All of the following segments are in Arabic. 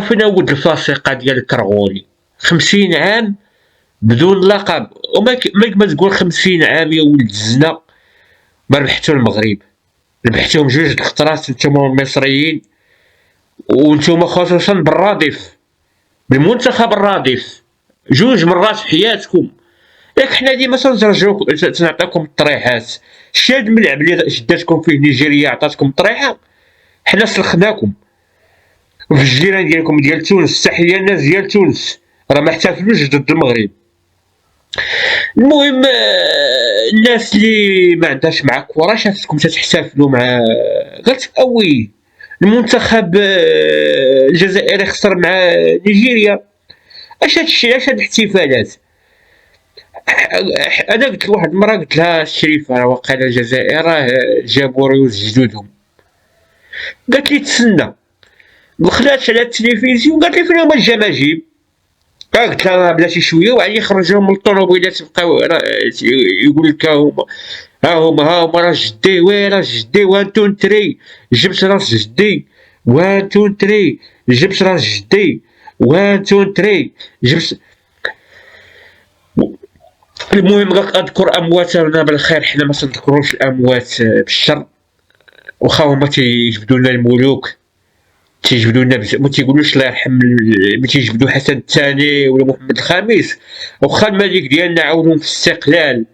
فينا ولد الفاسقة ديال الكرغولي 50 عام بدون لقب، ما تقول 50 عام يا ولد الزنا ما ربحتو المغرب، ربحتوهم جوج الخطرات نتوما المصريين، ونتوما خصوصا بالرادف، بالمنتخب الرادف جوج مرات في حياتكم. ياك حنا ديما تنرجعوك تنعطيوكم الطريحات، شتي هاد الملعب اللي شداتكم فيه نيجيريا عطاتكم طريحة، حنا سلخناكم في الجيران ديالكم ديال تونس. تحية الناس ديال تونس راه ما احتفلوش ضد المغرب. المهم الناس اللي ما عندهاش مع الكرة شافتكم تتحتفلوا مع قالت اوي المنتخب الجزائري خسر مع نيجيريا، اش هادشي، اش هاد الاحتفالات؟ انا قلت لواحد المره، قلت لها الشريفه راه واقيلا الجزائر راه جابوا ريوس جدودهم، قالت لي تسنى، دخلات على التلفزيون قالت لي فين هما الجماجيب؟ قلت لها بلاتي شويه وعاد يخرجوهم من الطوموبيلات يبقاو يقول لك ها هما راه جدي، وي راه جدي 1 2 3 جبت راس جدي 1 2 3 جبت راس جدي 1 2 3 جبت. المهم اذكر امواتنا بالخير، حنا ما تنذكروش الاموات بالشر، واخا هما تيجبدوا لنا الملوك، تيجبدوا لنا ما تيقولوش الله يرحم، ما تيجبدوا حسن الثاني ولا محمد الخامس، واخا الملك ديالنا عاونهم في استقلال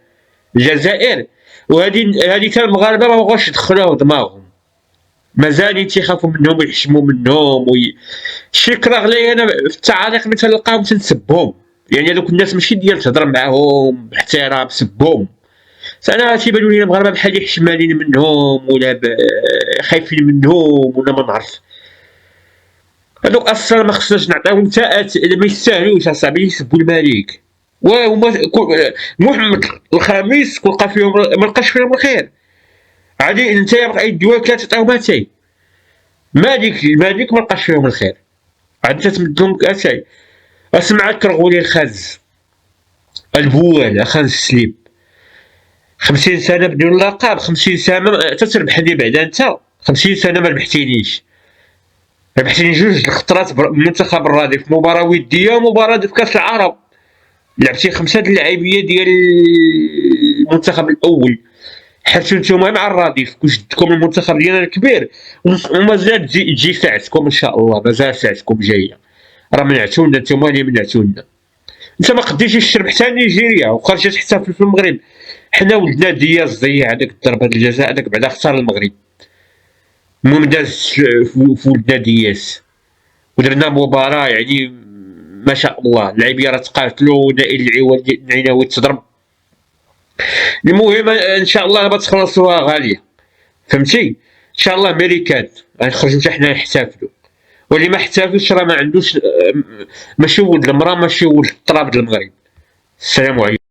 الجزائر، وهذه حتى المغاربه ما بغاوش يدخلوها دماغهم، مازال تيخافوا منهم ويحشموا منهم شي كره غلي. انا في التعاليق اللي تلقاهم تنسبهم، يعني هذوك الناس ماشي ديال تهضر معاهم باحترام، سبهم. انا تيبانوا لي المغاربه بحال حشمانين منهم ولا خايفين منهم ولا ما نعرف. هذوك اصلا ما خصناش نعطيهم حتى ما يستاهلوش اصاحبي يسبوا الملك. وهما محمد الخامس تلقى فيهم ما لقاش فيهم الخير، عادي انت اي الدول ثلاثه تعطيهم اتاي، الملك ما لقاش فيهم الخير، عاد انت تمد لهم اتاي. اسمع الكرغولي الخاز البوال خان السليم 50 سنه بدون لقب، 50 سنه تتربحني بعدا انت، 50 سنه ما ربحتينيش، ربحتيني جوج الخطرات بالمنتخب الرادف، مباراه وديه ومباراه في كاس العرب، لعبتي 5 د اللعيبيه ديال المنتخب الاول، حيت نتوما مع الرادف وشدتكم المنتخب ديالنا الكبير، ومازال تجي ساعتكم ان شاء الله، مازال ساعتكم جايه، راه منعتونا نتوما اللي منعتونا. انت ما قديتيش تربح حتى نيجيريا وخرجت تحتفل في المغرب، حنا ولدنا دياز ضيع هذاك ضربة الجزاء هذاك بعدا خسر المغرب، المهم داز في ولدنا دياز ودرنا مباراة يعني ما شاء الله، اللعيبه راه تقاتلوا ونائل العناوي تضرب. المهم ان شاء الله ما تخلصوها غاليه، فهمتي؟ ان شاء الله ميريكان غنخرجوا حتى حنا نحتفلوا، واللي ما احتفلش راه ما عندوش، ماشي ولد المراه، ماشي ولد التراب ديال المغرب. السلام عليكم.